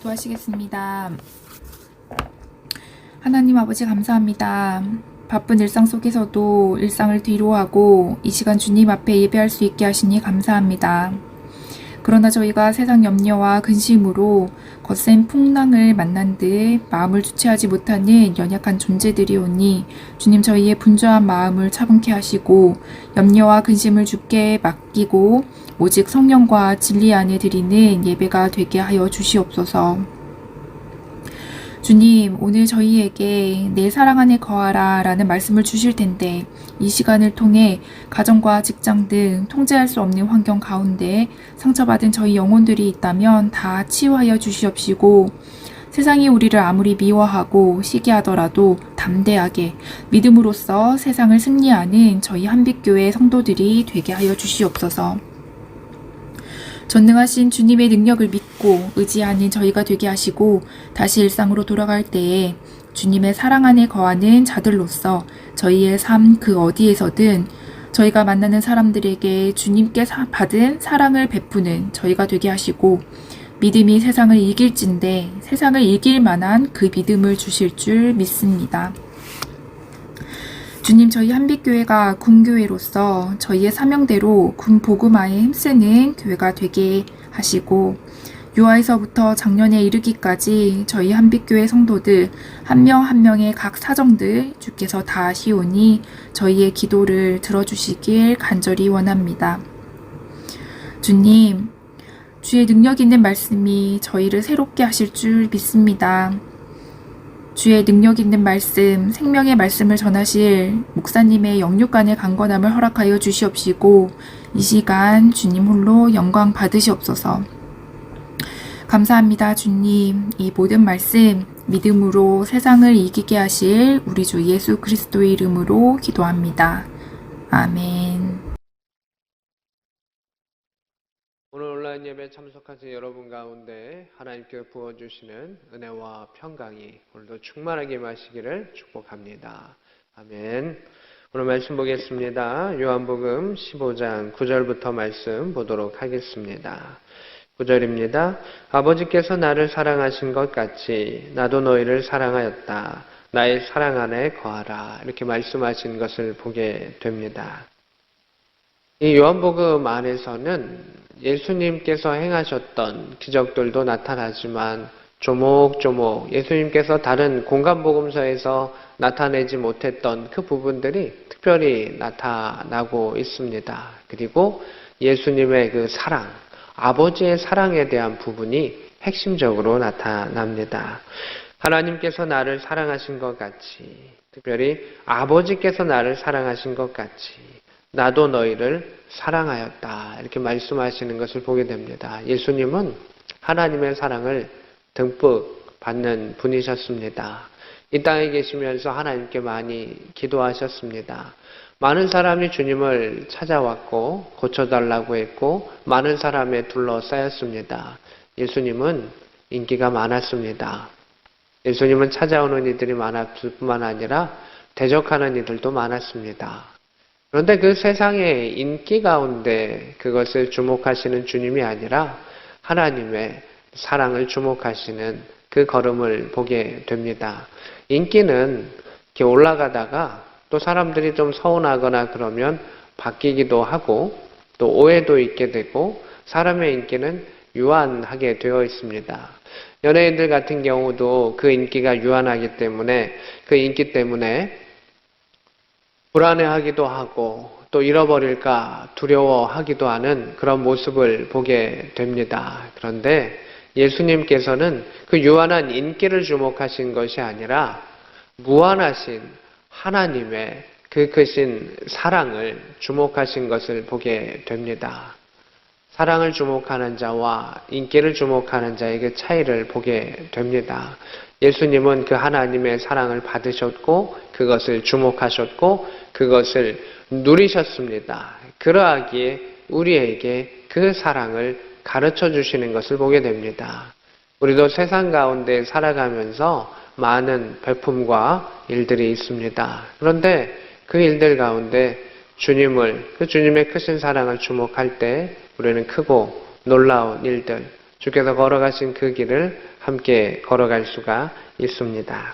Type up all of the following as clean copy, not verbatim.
기도하시겠습니다. 하나님 아버지 감사합니다. 바쁜 일상 속에서도 일상을 뒤로하고 이 시간 주님 앞에 예배할 수 있게 하시니 감사합니다. 그러나 저희가 세상 염려와 근심으로 거센 풍랑을 만난 듯 마음을 주체하지 못하는 연약한 존재들이오니 주님 저희의 분주한 마음을 차분케 하시고 염려와 근심을 주께 맡기고 오직 성령과 진리 안에 드리는 예배가 되게 하여 주시옵소서. 주님, 오늘 저희에게 내 사랑 안에 거하라 라는 말씀을 주실 텐데 이 시간을 통해 가정과 직장 등 통제할 수 없는 환경 가운데 상처받은 저희 영혼들이 있다면 다 치유하여 주시옵시고 세상이 우리를 아무리 미워하고 시기하더라도 담대하게 믿음으로써 세상을 승리하는 저희 한빛교회 성도들이 되게 하여 주시옵소서. 전능하신 주님의 능력을 믿고 의지하는 저희가 되게 하시고 다시 일상으로 돌아갈 때에 주님의 사랑 안에 거하는 자들로서 저희의 삶 그 어디에서든 저희가 만나는 사람들에게 주님께 받은 사랑을 베푸는 저희가 되게 하시고 믿음이 세상을 이길진데 세상을 이길 만한 그 믿음을 주실 줄 믿습니다. 주님, 저희 한빛교회가 군교회로서 저희의 사명대로 군 복음화에 힘쓰는 교회가 되게 하시고 유아에서부터 작년에 이르기까지 저희 한빛교회 성도들 한 명 한 명의 각 사정들 주께서 다 아시오니 저희의 기도를 들어주시길 간절히 원합니다. 주님, 주의 능력 있는 말씀이 저희를 새롭게 하실 줄 믿습니다. 주의 능력 있는 말씀, 생명의 말씀을 전하실 목사님의 영육간의 강건함을 허락하여 주시옵시고 이 시간 주님 홀로 영광 받으시옵소서. 감사합니다. 주님, 이 모든 말씀 믿음으로 세상을 이기게 하실 우리 주 예수 그리스도의 이름으로 기도합니다. 아멘. 오늘 온라인 예배 참석하신 여러분 가운데 하나님께 부어주시는 은혜와 평강이 오늘도 충만하게 마시기를 축복합니다. 아멘. 오늘 말씀 보겠습니다. 요한복음 15장 9절부터 말씀 보도록 하겠습니다. 9절입니다. 아버지께서 나를 사랑하신 것 같이 나도 너희를 사랑하였다. 나의 사랑 안에 거하라. 이렇게 말씀하신 것을 보게 됩니다. 이 요한복음 안에서는 예수님께서 행하셨던 기적들도 나타나지만 조목조목 예수님께서 다른 공간복음서에서 나타내지 못했던 그 부분들이 특별히 나타나고 있습니다. 그리고 예수님의 그 사랑, 아버지의 사랑에 대한 부분이 핵심적으로 나타납니다. 하나님께서 나를 사랑하신 것 같이, 특별히 아버지께서 나를 사랑하신 것 같이 나도 너희를 사랑하였다. 이렇게 말씀하시는 것을 보게 됩니다. 예수님은 하나님의 사랑을 듬뿍 받는 분이셨습니다. 이 땅에 계시면서 하나님께 많이 기도하셨습니다. 많은 사람이 주님을 찾아왔고 고쳐달라고 했고 많은 사람에 둘러싸였습니다. 예수님은 인기가 많았습니다. 예수님은 찾아오는 이들이 많았을 뿐만 아니라 대적하는 이들도 많았습니다. 그런데 그 세상의 인기 가운데 그것을 주목하시는 주님이 아니라 하나님의 사랑을 주목하시는 그 걸음을 보게 됩니다. 인기는 이렇게 올라가다가 또 사람들이 좀 서운하거나 그러면 바뀌기도 하고 또 오해도 있게 되고 사람의 인기는 유한하게 되어 있습니다. 연예인들 같은 경우도 그 인기가 유한하기 때문에 그 인기 때문에 불안해하기도 하고 또 잃어버릴까 두려워하기도 하는 그런 모습을 보게 됩니다. 그런데 예수님께서는 그 유한한 인기를 주목하신 것이 아니라 무한하신 하나님의 그 크신 사랑을 주목하신 것을 보게 됩니다. 사랑을 주목하는 자와 인기를 주목하는 자의 그 차이를 보게 됩니다. 예수님은 그 하나님의 사랑을 받으셨고 그것을 주목하셨고 그것을 누리셨습니다. 그러하기에 우리에게 그 사랑을 가르쳐 주시는 것을 보게 됩니다. 우리도 세상 가운데 살아가면서 많은 배품과 일들이 있습니다. 그런데 그 일들 가운데 주님의 크신 사랑을 주목할 때 우리는 크고 놀라운 일들, 주께서 걸어가신 그 길을 함께 걸어갈 수가 있습니다.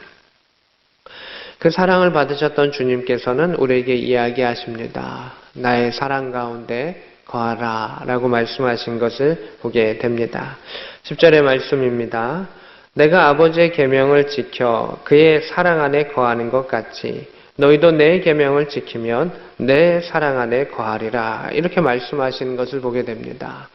그 사랑을 받으셨던 주님께서는 우리에게 이야기하십니다. 나의 사랑 가운데 거하라 라고 말씀하신 것을 보게 됩니다. 10절의 말씀입니다. 내가 아버지의 계명을 지켜 그의 사랑 안에 거하는 것 같이 너희도 내 계명을 지키면 내 사랑 안에 거하리라 이렇게 말씀하시는 것을 보게 됩니다.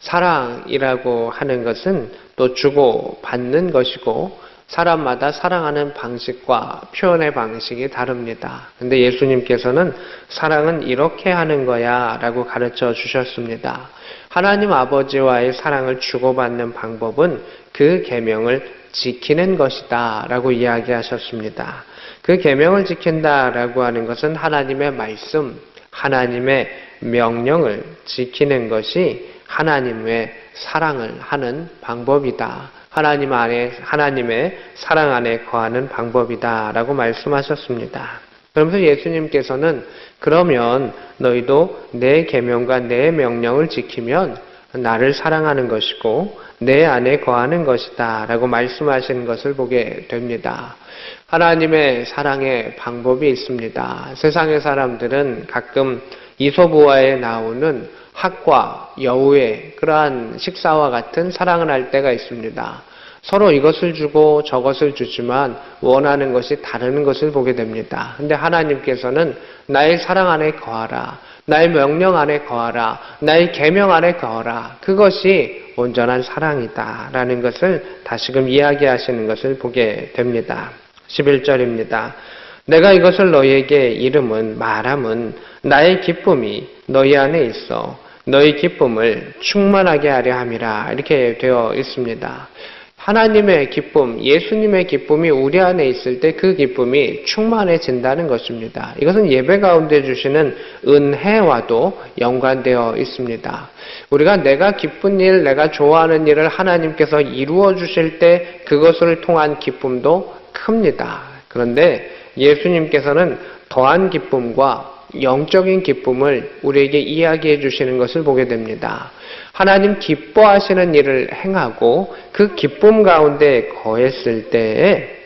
사랑이라고 하는 것은 또 주고 받는 것이고 사람마다 사랑하는 방식과 표현의 방식이 다릅니다. 근데 예수님께서는 사랑은 이렇게 하는 거야 라고 가르쳐 주셨습니다. 하나님 아버지와의 사랑을 주고받는 방법은 그 계명을 지키는 것이다 라고 이야기하셨습니다. 그 계명을 지킨다 라고 하는 것은 하나님의 말씀, 하나님의 명령을 지키는 것이 하나님의 사랑을 하는 방법이다. 하나님의 사랑 안에 거하는 방법이다 라고 말씀하셨습니다. 그러면서 예수님께서는 그러면 너희도 내 계명과 내 명령을 지키면 나를 사랑하는 것이고 내 안에 거하는 것이다 라고 말씀하시는 것을 보게 됩니다. 하나님의 사랑의 방법이 있습니다. 세상의 사람들은 가끔 이솝우화에 나오는 학과, 여우의 그러한 식사와 같은 사랑을 할 때가 있습니다. 서로 이것을 주고 저것을 주지만 원하는 것이 다른 것을 보게 됩니다. 근데 하나님께서는 나의 사랑 안에 거하라, 나의 명령 안에 거하라, 나의 계명 안에 거하라. 그것이 온전한 사랑이다 라는 것을 다시금 이야기하시는 것을 보게 됩니다. 11절입니다. 내가 이것을 너희에게 말함은 나의 기쁨이 너희 안에 있어 너희 기쁨을 충만하게 하려 함이라 이렇게 되어 있습니다. 하나님의 기쁨, 예수님의 기쁨이 우리 안에 있을 때 그 기쁨이 충만해진다는 것입니다. 이것은 예배 가운데 주시는 은혜와도 연관되어 있습니다. 우리가 내가 기쁜 일, 내가 좋아하는 일을 하나님께서 이루어 주실 때 그것을 통한 기쁨도 큽니다. 그런데 예수님께서는 더한 기쁨과 영적인 기쁨을 우리에게 이야기해 주시는 것을 보게 됩니다. 하나님 기뻐하시는 일을 행하고 그 기쁨 가운데 거했을 때에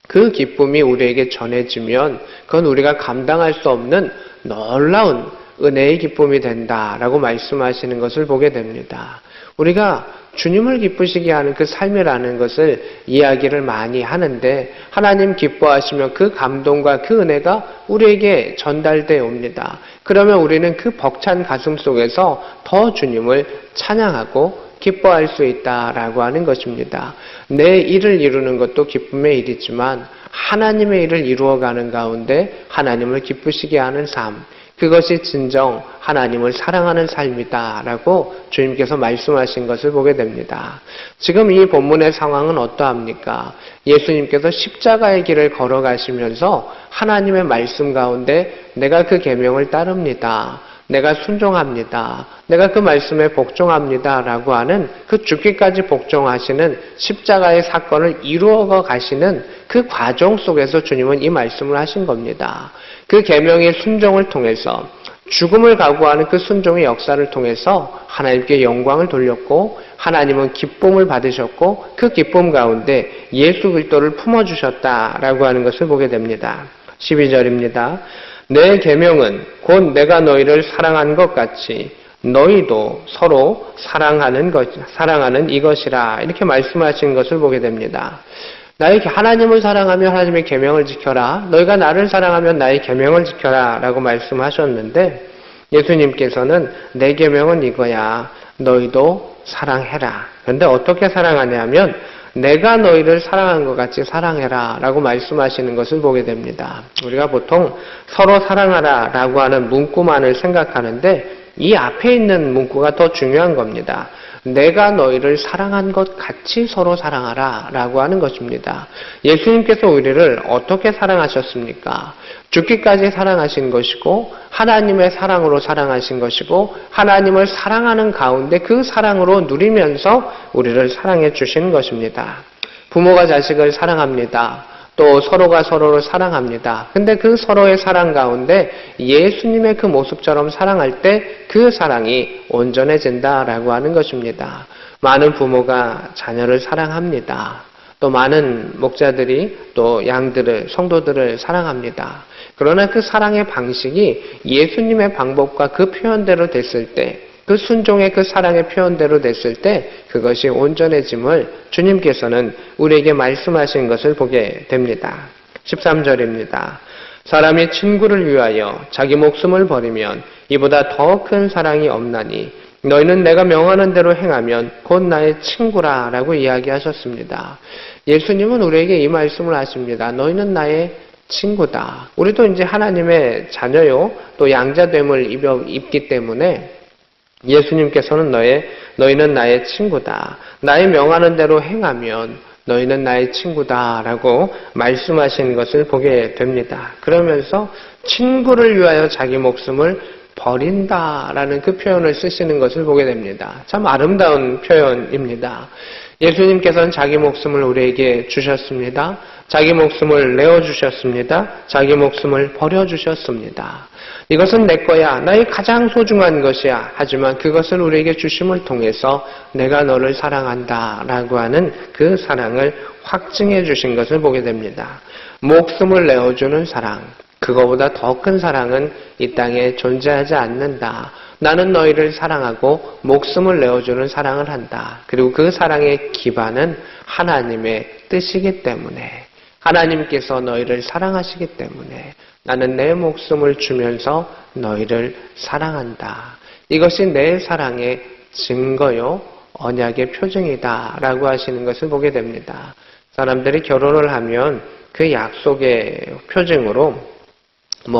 그 기쁨이 우리에게 전해지면 그건 우리가 감당할 수 없는 놀라운 은혜의 기쁨이 된다라고 말씀하시는 것을 보게 됩니다. 우리가 주님을 기쁘시게 하는 그 삶이라는 것을 이야기를 많이 하는데 하나님 기뻐하시면 그 감동과 그 은혜가 우리에게 전달되어 옵니다. 그러면 우리는 그 벅찬 가슴 속에서 더 주님을 찬양하고 기뻐할 수 있다라고 하는 것입니다. 내 일을 이루는 것도 기쁨의 일이지만 하나님의 일을 이루어가는 가운데 하나님을 기쁘시게 하는 삶, 그것이 진정 하나님을 사랑하는 삶이다라고 주님께서 말씀하신 것을 보게 됩니다. 지금 이 본문의 상황은 어떠합니까? 예수님께서 십자가의 길을 걸어가시면서 하나님의 말씀 가운데 내가 그 계명을 따릅니다. 내가 순종합니다. 내가 그 말씀에 복종합니다. 라고 하는 그 죽기까지 복종하시는 십자가의 사건을 이루어 가시는 그 과정 속에서 주님은 이 말씀을 하신 겁니다. 그 계명의 순종을 통해서 죽음을 각오하는 그 순종의 역사를 통해서 하나님께 영광을 돌렸고 하나님은 기쁨을 받으셨고 그 기쁨 가운데 예수 그리스도를 품어주셨다라고 하는 것을 보게 됩니다. 12절입니다. 내 계명은 곧 내가 너희를 사랑한 것 같이 너희도 서로 사랑하는 이것이라 이렇게 말씀하신 것을 보게 됩니다. 하나님을 사랑하면 하나님의 계명을 지켜라. 너희가 나를 사랑하면 나의 계명을 지켜라 라고 말씀하셨는데 예수님께서는 내 계명은 이거야. 너희도 사랑해라. 그런데 어떻게 사랑하냐면 내가 너희를 사랑한 것 같이 사랑해라 라고 말씀하시는 것을 보게 됩니다. 우리가 보통 서로 사랑하라 라고 하는 문구만을 생각하는데 이 앞에 있는 문구가 더 중요한 겁니다. 내가 너희를 사랑한 것 같이 서로 사랑하라 라고 하는 것입니다. 예수님께서 우리를 어떻게 사랑하셨습니까? 죽기까지 사랑하신 것이고 하나님의 사랑으로 사랑하신 것이고 하나님을 사랑하는 가운데 그 사랑으로 누리면서 우리를 사랑해 주신 것입니다. 부모가 자식을 사랑합니다. 또 서로가 서로를 사랑합니다. 근데 그 서로의 사랑 가운데 예수님의 그 모습처럼 사랑할 때 그 사랑이 온전해진다라고 하는 것입니다. 많은 부모가 자녀를 사랑합니다. 또 많은 목자들이 또 양들을, 성도들을 사랑합니다. 그러나 그 사랑의 방식이 예수님의 방법과 그 표현대로 됐을 때, 그 순종의 그 사랑의 표현대로 됐을 때 그것이 온전해짐을 주님께서는 우리에게 말씀하신 것을 보게 됩니다. 13절입니다. 사람이 친구를 위하여 자기 목숨을 버리면 이보다 더 큰 사랑이 없나니 너희는 내가 명하는 대로 행하면 곧 나의 친구라 라고 이야기하셨습니다. 예수님은 우리에게 이 말씀을 하십니다. 너희는 나의 친구다. 우리도 이제 하나님의 자녀요, 또 양자됨을 입기 때문에 예수님께서는 너희는 나의 친구다. 나의 명하는 대로 행하면 너희는 나의 친구다 라고 말씀하신 것을 보게 됩니다. 그러면서 친구를 위하여 자기 목숨을 버린다라는 그 표현을 쓰시는 것을 보게 됩니다. 참 아름다운 표현입니다. 예수님께서는 자기 목숨을 우리에게 주셨습니다. 자기 목숨을 내어주셨습니다. 자기 목숨을 버려주셨습니다. 이것은 내 거야. 나의 가장 소중한 것이야. 하지만 그것을 우리에게 주심을 통해서 내가 너를 사랑한다 라고 하는 그 사랑을 확증해 주신 것을 보게 됩니다. 목숨을 내어주는 사랑. 그거보다 더 큰 사랑은 이 땅에 존재하지 않는다. 나는 너희를 사랑하고 목숨을 내어주는 사랑을 한다. 그리고 그 사랑의 기반은 하나님의 뜻이기 때문에, 하나님께서 너희를 사랑하시기 때문에 나는 내 목숨을 주면서 너희를 사랑한다. 이것이 내 사랑의 증거요, 언약의 표징이다 라고 하시는 것을 보게 됩니다. 사람들이 결혼을 하면 그 약속의 표징으로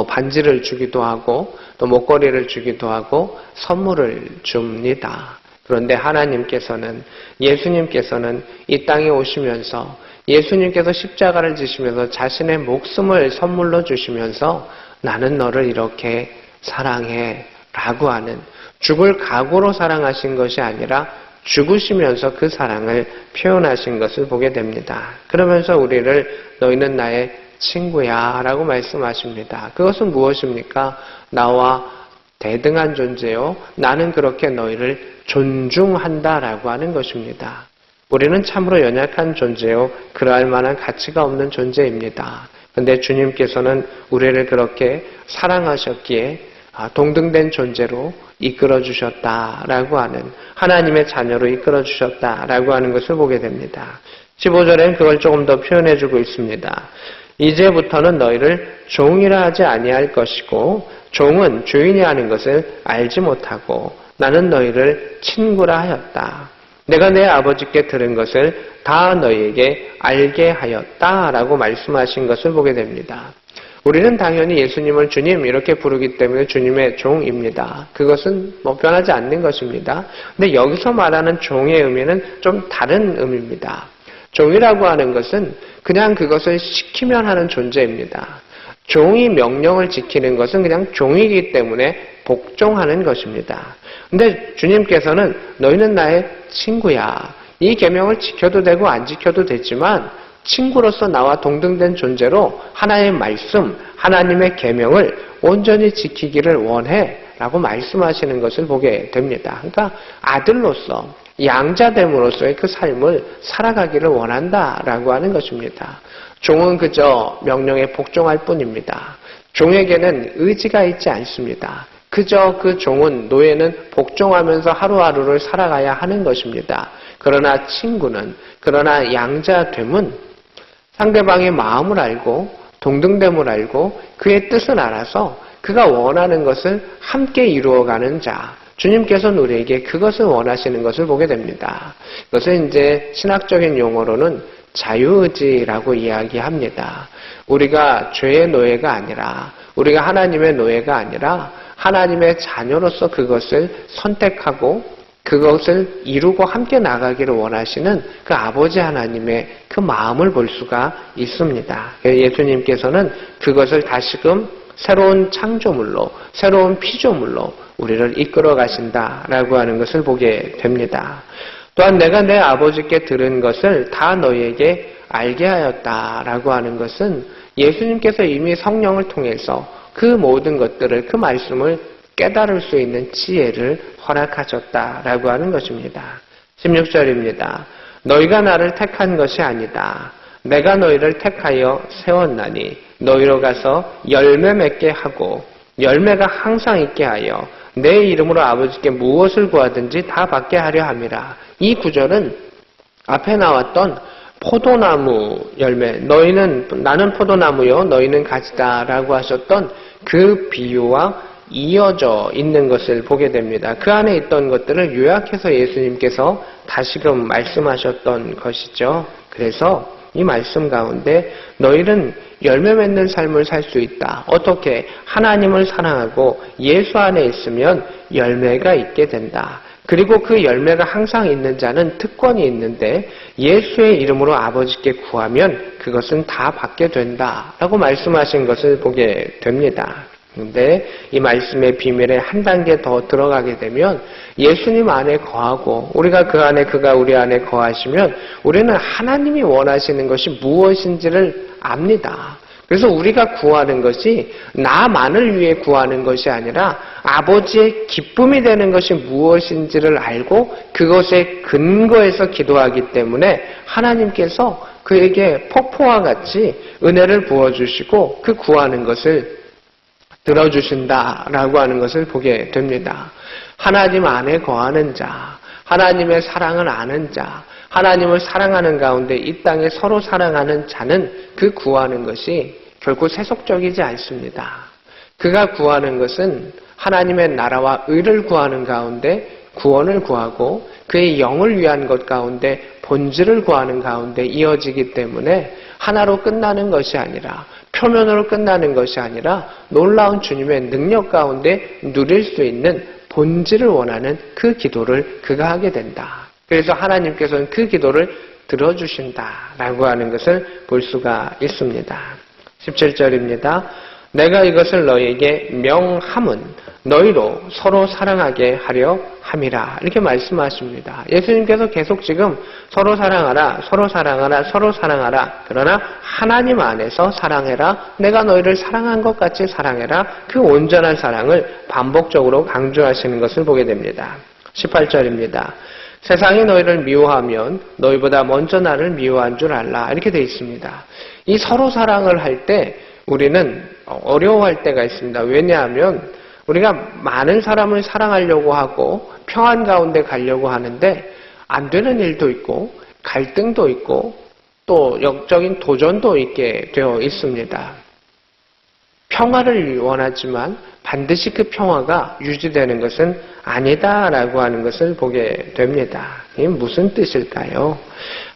반지를 주기도 하고 또 목걸이를 주기도 하고 선물을 줍니다. 그런데 하나님께서는, 예수님께서는 이 땅에 오시면서 예수님께서 십자가를 지시면서 자신의 목숨을 선물로 주시면서 나는 너를 이렇게 사랑해 라고 하는, 죽을 각오로 사랑하신 것이 아니라 죽으시면서 그 사랑을 표현하신 것을 보게 됩니다. 그러면서 우리를 너희는 나의 친구야 라고 말씀하십니다. 그것은 무엇입니까? 나와 대등한 존재요, 나는 그렇게 너희를 존중한다 라고 하는 것입니다. 우리는 참으로 연약한 존재요, 그러할 만한 가치가 없는 존재입니다. 그런데 주님께서는 우리를 그렇게 사랑하셨기에 동등된 존재로 이끌어 주셨다라고 하는, 하나님의 자녀로 이끌어 주셨다라고 하는 것을 보게 됩니다. 15절엔 그걸 조금 더 표현해 주고 있습니다. 이제부터는 너희를 종이라 하지 아니할 것이고 종은 주인이 하는 것을 알지 못하고 나는 너희를 친구라 하였다. 내가 내 아버지께 들은 것을 다 너희에게 알게 하였다라고 말씀하신 것을 보게 됩니다. 우리는 당연히 예수님을 주님 이렇게 부르기 때문에 주님의 종입니다. 그것은 변하지 않는 것입니다. 근데 여기서 말하는 종의 의미는 좀 다른 의미입니다. 종이라고 하는 것은 그냥 그것을 시키면 하는 존재입니다. 종이 명령을 지키는 것은 그냥 종이기 때문에 복종하는 것입니다. 근데 주님께서는 너희는 나의 친구야. 이 계명을 지켜도 되고 안 지켜도 되지만 친구로서 나와 동등된 존재로 하나의 말씀, 하나님의 계명을 온전히 지키기를 원해 라고 말씀하시는 것을 보게 됩니다. 그러니까 아들로서, 양자됨으로서의 그 삶을 살아가기를 원한다라고 하는 것입니다. 종은 그저 명령에 복종할 뿐입니다. 종에게는 의지가 있지 않습니다. 그저 그 종은, 노예는 복종하면서 하루하루를 살아가야 하는 것입니다. 그러나 친구는, 그러나 양자됨은 상대방의 마음을 알고 동등됨을 알고 그의 뜻을 알아서 그가 원하는 것을 함께 이루어가는 자, 주님께서는 우리에게 그것을 원하시는 것을 보게 됩니다. 그것을 이제 신학적인 용어로는 자유의지라고 이야기합니다. 우리가 죄의 노예가 아니라, 우리가 하나님의 노예가 아니라 하나님의 자녀로서 그것을 선택하고 그것을 이루고 함께 나가기를 원하시는 그 아버지 하나님의 그 마음을 볼 수가 있습니다. 예수님께서는 그것을 다시금 새로운 창조물로, 새로운 피조물로 우리를 이끌어 가신다라고 하는 것을 보게 됩니다. 또한 내가 내 아버지께 들은 것을 다 너희에게 알게 하였다라고 하는 것은 예수님께서 이미 성령을 통해서 그 모든 것들을, 그 말씀을 깨달을 수 있는 지혜를 허락하셨다라고 하는 것입니다. 16절입니다. 너희가 나를 택한 것이 아니다. 내가 너희를 택하여 세웠나니 너희로 가서 열매 맺게 하고 열매가 항상 있게 하여 내 이름으로 아버지께 무엇을 구하든지 다 받게 하려 함이라. 이 구절은 앞에 나왔던 포도나무 열매, 나는 포도나무요 너희는 가지다라고 하셨던 그 비유와 이어져 있는 것을 보게 됩니다. 그 안에 있던 것들을 요약해서 예수님께서 다시금 말씀하셨던 것이죠. 그래서 이 말씀 가운데 너희는 열매 맺는 삶을 살 수 있다. 어떻게? 하나님을 사랑하고 예수 안에 있으면 열매가 있게 된다. 그리고 그 열매가 항상 있는 자는 특권이 있는데 예수의 이름으로 아버지께 구하면 그것은 다 받게 된다라고 말씀하신 것을 보게 됩니다. 그런데 이 말씀의 비밀에 한 단계 더 들어가게 되면 예수님 안에 거하고 우리가 그 안에 그가 우리 안에 거하시면 우리는 하나님이 원하시는 것이 무엇인지를 압니다. 그래서 우리가 구하는 것이 나만을 위해 구하는 것이 아니라 아버지의 기쁨이 되는 것이 무엇인지를 알고 그것에 근거해서 기도하기 때문에 하나님께서 그에게 폭포와 같이 은혜를 부어주시고 그 구하는 것을 들어주신다라고 하는 것을 보게 됩니다. 하나님 안에 거하는 자, 하나님의 사랑을 아는 자, 하나님을 사랑하는 가운데 이 땅에 서로 사랑하는 자는 그 구하는 것이 결코 세속적이지 않습니다. 그가 구하는 것은 하나님의 나라와 의를 구하는 가운데 구원을 구하고 그의 영을 위한 것 가운데 본질을 구하는 가운데 이어지기 때문에 하나로 끝나는 것이 아니라 표면으로 끝나는 것이 아니라 놀라운 주님의 능력 가운데 누릴 수 있는 본질을 원하는 그 기도를 그가 하게 된다. 그래서 하나님께서는 그 기도를 들어주신다라고 하는 것을 볼 수가 있습니다. 17절입니다. 내가 이것을 너희에게 명함은 너희로 서로 사랑하게 하려 함이라. 이렇게 말씀하십니다. 예수님께서 계속 지금 서로 사랑하라, 서로 사랑하라, 서로 사랑하라. 그러나 하나님 안에서 사랑해라. 내가 너희를 사랑한 것 같이 사랑해라. 그 온전한 사랑을 반복적으로 강조하시는 것을 보게 됩니다. 18절입니다. 세상이 너희를 미워하면 너희보다 먼저 나를 미워한 줄 알라. 이렇게 되어 있습니다. 이 서로 사랑을 할 때 우리는 어려워할 때가 있습니다. 왜냐하면 우리가 많은 사람을 사랑하려고 하고 평안 가운데 가려고 하는데 안 되는 일도 있고 갈등도 있고 또 역적인 도전도 있게 되어 있습니다. 평화를 원하지만 반드시 그 평화가 유지되는 것은 아니다라고 하는 것을 보게 됩니다. 이게 무슨 뜻일까요?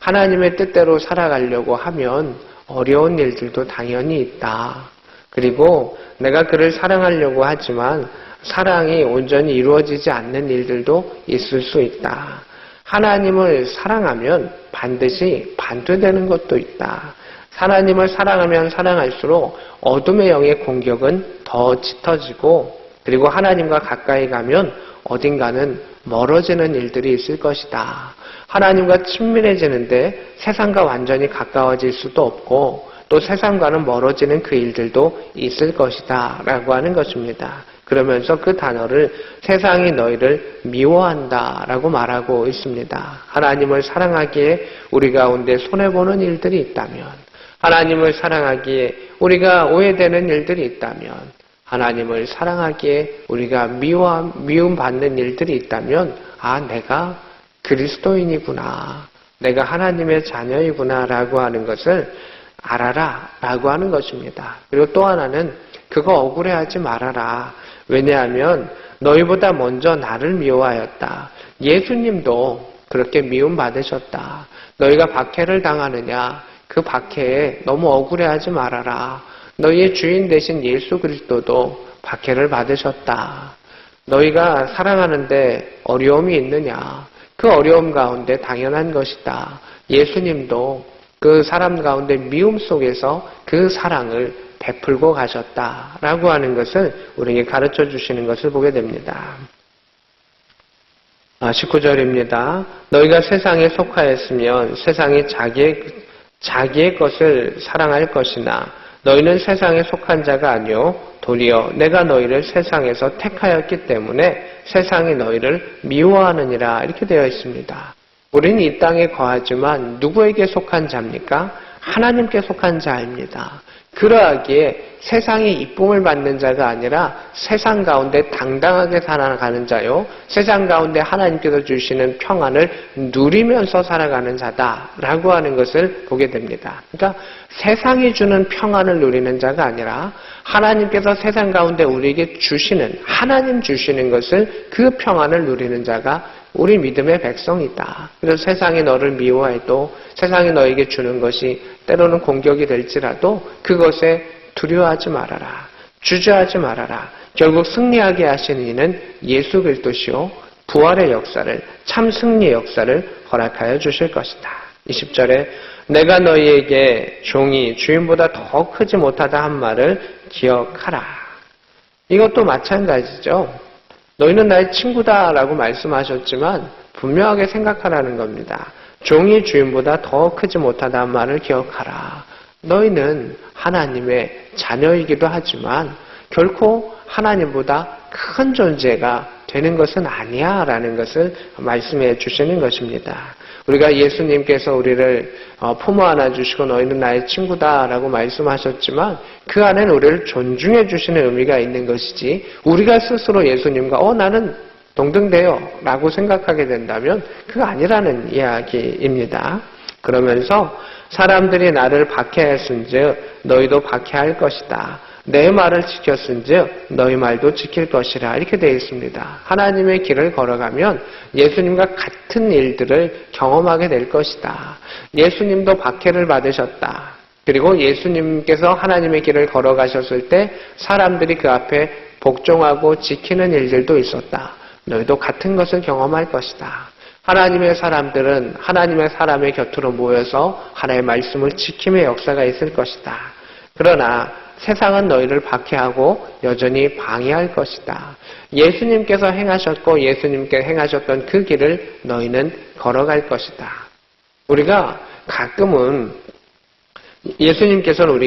하나님의 뜻대로 살아가려고 하면 어려운 일들도 당연히 있다. 그리고 내가 그를 사랑하려고 하지만 사랑이 온전히 이루어지지 않는 일들도 있을 수 있다. 하나님을 사랑하면 반드시 반대되는 것도 있다. 하나님을 사랑하면 사랑할수록 어둠의 영의 공격은 더 짙어지고 그리고 하나님과 가까이 가면 어딘가는 멀어지는 일들이 있을 것이다. 하나님과 친밀해지는데 세상과 완전히 가까워질 수도 없고 또 세상과는 멀어지는 그 일들도 있을 것이다 라고 하는 것입니다. 그러면서 그 단어를 세상이 너희를 미워한다 라고 말하고 있습니다. 하나님을 사랑하기에 우리 가운데 손해보는 일들이 있다면, 하나님을 사랑하기에 우리가 오해되는 일들이 있다면, 하나님을 사랑하기에 우리가 미움받는 일들이 있다면, 내가 그리스도인이구나, 내가 하나님의 자녀이구나 라고 하는 것을 알아라 라고 하는 것입니다. 그리고 또 하나는 그거 억울해하지 말아라. 왜냐하면 너희보다 먼저 나를 미워하였다. 예수님도 그렇게 미움받으셨다. 너희가 박해를 당하느냐, 그 박해에 너무 억울해하지 말아라. 너희의 주인 되신 예수 그리스도도 박해를 받으셨다. 너희가 사랑하는데 어려움이 있느냐, 그 어려움 가운데 당연한 것이다. 예수님도 그 사람 가운데 미움 속에서 그 사랑을 베풀고 가셨다라고 하는 것을 우리에게 가르쳐 주시는 것을 보게 됩니다. 19절입니다. 너희가 세상에 속하였으면 세상이 자기의 것을 사랑할 것이나 너희는 세상에 속한 자가 아니요 도리어 내가 너희를 세상에서 택하였기 때문에 세상이 너희를 미워하느니라. 이렇게 되어 있습니다. 우리는 이 땅에 거하지만 누구에게 속한 자입니까? 하나님께 속한 자입니다. 그러하기에 세상의 이쁨을 받는 자가 아니라 세상 가운데 당당하게 살아가는 자요, 세상 가운데 하나님께서 주시는 평안을 누리면서 살아가는 자다라고 하는 것을 보게 됩니다. 그러니까 세상이 주는 평안을 누리는 자가 아니라 하나님께서 세상 가운데 우리에게 주시는, 하나님 주시는 것을, 그 평안을 누리는 자가 우리 믿음의 백성이다. 그래서 세상이 너를 미워해도, 세상이 너에게 주는 것이 때로는 공격이 될지라도 그것에 두려워하지 말아라. 주저하지 말아라. 결국 승리하게 하시는 이는 예수 그리스도시요, 부활의 역사를, 참 승리의 역사를 허락하여 주실 것이다. 20절에 내가 너희에게 종이 주인보다 더 크지 못하다 한 말을 기억하라. 이것도 마찬가지죠. 너희는 나의 친구다라고 말씀하셨지만 분명하게 생각하라는 겁니다. 종이 주인보다 더 크지 못하다는 말을 기억하라. 너희는 하나님의 자녀이기도 하지만 결코 하나님보다 큰 존재가 되는 것은 아니야 라는 것을 말씀해 주시는 것입니다. 우리가 예수님께서 우리를 품어 안아주시고 너희는 나의 친구다라고 말씀하셨지만 그 안에는 우리를 존중해 주시는 의미가 있는 것이지, 우리가 스스로 예수님과 나는 동등돼요 라고 생각하게 된다면 그거 아니라는 이야기입니다. 그러면서 사람들이 나를 박해했은즉 너희도 박해할 것이다. 내 말을 지켰은즉 너희 말도 지킬 것이라, 이렇게 되어 있습니다. 하나님의 길을 걸어가면 예수님과 같은 일들을 경험하게 될 것이다. 예수님도 박해를 받으셨다. 그리고 예수님께서 하나님의 길을 걸어가셨을 때 사람들이 그 앞에 복종하고 지키는 일들도 있었다. 너희도 같은 것을 경험할 것이다. 하나님의 사람들은 하나님의 사람의 곁으로 모여서 하나님의 말씀을 지킴의 역사가 있을 것이다. 그러나 세상은 너희를 박해하고 여전히 방해할 것이다. 예수님께서 행하셨고 예수님께 행하셨던 그 길을 너희는 걸어갈 것이다. 우리가 가끔은 예수님께서는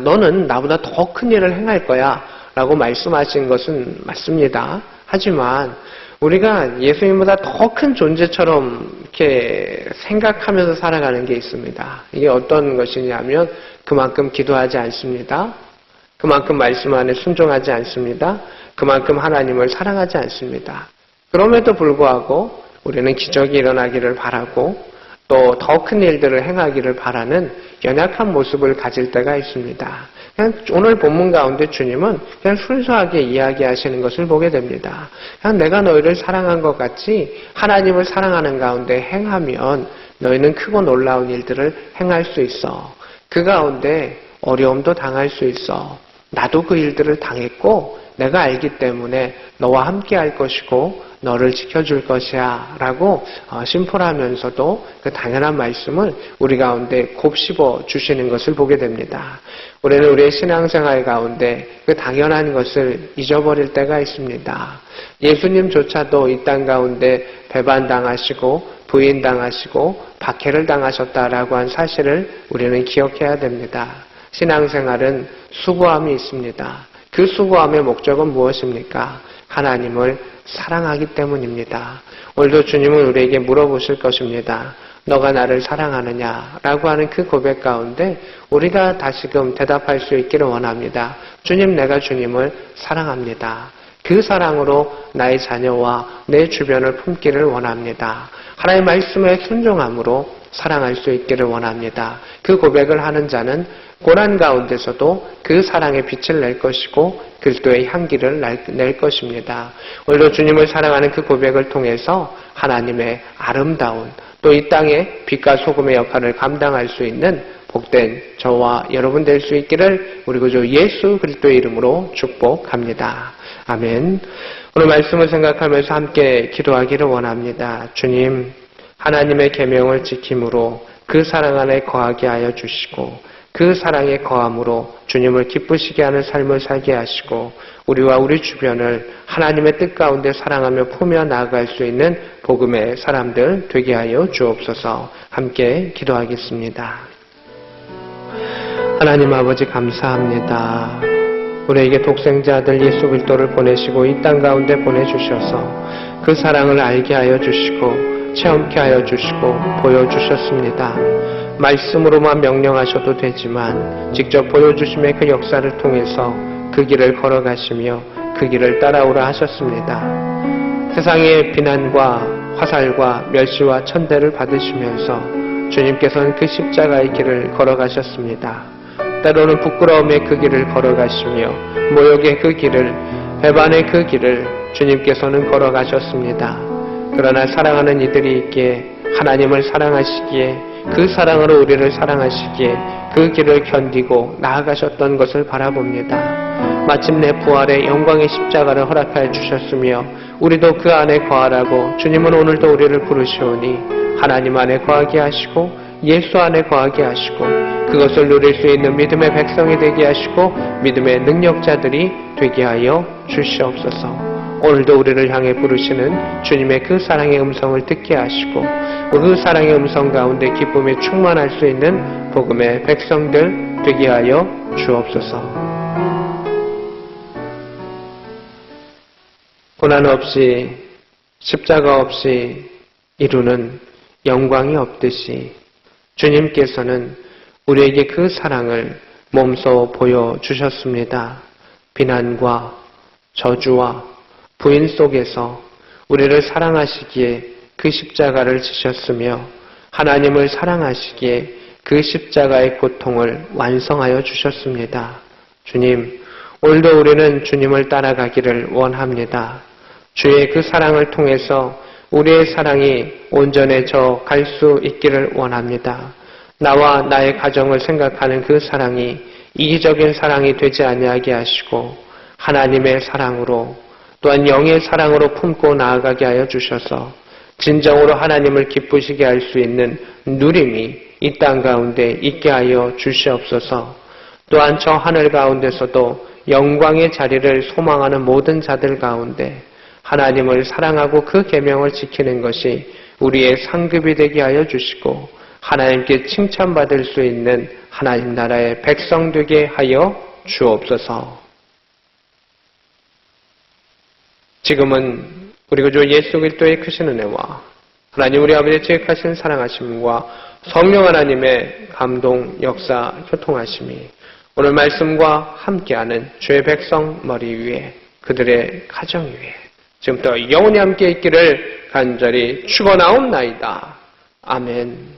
너는 나보다 더 큰 일을 행할 거야 라고 말씀하신 것은 맞습니다. 하지만 우리가 예수님보다 더 큰 존재처럼 이렇게 생각하면서 살아가는 게 있습니다. 이게 어떤 것이냐면 그만큼 기도하지 않습니다. 그만큼 말씀 안에 순종하지 않습니다. 그만큼 하나님을 사랑하지 않습니다. 그럼에도 불구하고 우리는 기적이 일어나기를 바라고 또 더 큰 일들을 행하기를 바라는 연약한 모습을 가질 때가 있습니다. 그냥 오늘 본문 가운데 주님은 그냥 순수하게 이야기하시는 것을 보게 됩니다. 그냥 내가 너희를 사랑한 것 같이 하나님을 사랑하는 가운데 행하면 너희는 크고 놀라운 일들을 행할 수 있어. 그 가운데 어려움도 당할 수 있어. 나도 그 일들을 당했고 내가 알기 때문에 너와 함께 할 것이고 너를 지켜줄 것이야 라고 심플하면서도 그 당연한 말씀을 우리 가운데 곱씹어 주시는 것을 보게 됩니다. 우리는 우리의 신앙생활 가운데 그 당연한 것을 잊어버릴 때가 있습니다. 예수님조차도 이 땅 가운데 배반당하시고 부인당하시고 박해를 당하셨다라고 한 사실을 우리는 기억해야 됩니다. 신앙생활은 수고함이 있습니다. 그 수고함의 목적은 무엇입니까? 하나님을 사랑하기 때문입니다. 오늘도 주님은 우리에게 물어보실 것입니다. 너가 나를 사랑하느냐? 라고 하는 그 고백 가운데 우리가 다시금 대답할 수 있기를 원합니다. 주님, 내가 주님을 사랑합니다. 그 사랑으로 나의 자녀와 내 주변을 품기를 원합니다. 하나님의 말씀에 순종함으로 사랑할 수 있기를 원합니다. 그 고백을 하는 자는 고난 가운데서도 그 사랑의 빛을 낼 것이고 그리스도의 향기를 낼 것입니다. 오늘도 주님을 사랑하는 그 고백을 통해서 하나님의 아름다운 또 이 땅의 빛과 소금의 역할을 감당할 수 있는 복된 저와 여러분 될 수 있기를 우리 구주 예수 그리스도의 이름으로 축복합니다. 아멘. 오늘 말씀을 생각하면서 함께 기도하기를 원합니다. 주님, 하나님의 계명을 지킴으로 그 사랑 안에 거하게 하여 주시고 그 사랑의 거함으로 주님을 기쁘시게 하는 삶을 살게 하시고 우리와 우리 주변을 하나님의 뜻 가운데 사랑하며 품며 나아갈 수 있는 복음의 사람들 되게 하여 주옵소서. 함께 기도하겠습니다. 하나님 아버지 감사합니다. 우리에게 독생자 아들 예수 그리스도를 보내시고 이 땅 가운데 보내주셔서 그 사랑을 알게 하여 주시고 체험케 하여 주시고 보여주셨습니다. 말씀으로만 명령하셔도 되지만 직접 보여주심의 그 역사를 통해서 그 길을 걸어가시며 그 길을 따라오라 하셨습니다. 세상의 비난과 화살과 멸시와 천대를 받으시면서 주님께서는 그 십자가의 길을 걸어가셨습니다. 때로는 부끄러움의 그 길을 걸어가시며 모욕의 그 길을, 배반의 그 길을 주님께서는 걸어가셨습니다. 그러나 사랑하는 이들이 있기에, 하나님을 사랑하시기에, 그 사랑으로 우리를 사랑하시기에 그 길을 견디고 나아가셨던 것을 바라봅니다. 마침내 부활의 영광의 십자가를 허락하여 주셨으며 우리도 그 안에 거하라고 주님은 오늘도 우리를 부르시오니 하나님 안에 거하게 하시고 예수 안에 거하게 하시고 그것을 누릴 수 있는 믿음의 백성이 되게 하시고 믿음의 능력자들이 되게 하여 주시옵소서. 오늘도 우리를 향해 부르시는 주님의 그 사랑의 음성을 듣게 하시고 그 사랑의 음성 가운데 기쁨에 충만할 수 있는 복음의 백성들 되게 하여 주옵소서. 고난 없이 십자가 없이 이루는 영광이 없듯이 주님께서는 우리에게 그 사랑을 몸소 보여주셨습니다. 비난과 저주와 부인 속에서 우리를 사랑하시기에 그 십자가를 지셨으며 하나님을 사랑하시기에 그 십자가의 고통을 완성하여 주셨습니다. 주님, 오늘도 우리는 주님을 따라가기를 원합니다. 주의 그 사랑을 통해서 우리의 사랑이 온전해져 갈 수 있기를 원합니다. 나와 나의 가정을 생각하는 그 사랑이 이기적인 사랑이 되지 아니하게 하시고 하나님의 사랑으로 또한 영의 사랑으로 품고 나아가게 하여 주셔서 진정으로 하나님을 기쁘시게 할 수 있는 누림이 이 땅 가운데 있게 하여 주시옵소서. 또한 저 하늘 가운데서도 영광의 자리를 소망하는 모든 자들 가운데 하나님을 사랑하고 그 계명을 지키는 것이 우리의 상급이 되게 하여 주시고 하나님께 칭찬받을 수 있는 하나님 나라의 백성 되게 하여 주옵소서. 지금은 우리 구주 예수 그리스도의 크신 은혜와 하나님 우리 아버지의 지극하신 사랑하심과 성령 하나님의 감동, 역사, 교통하심이 오늘 말씀과 함께하는 주의 백성 머리 위에 그들의 가정 위에 지금부터 영원히 함께 있기를 간절히 축원하옵나이다. 아멘.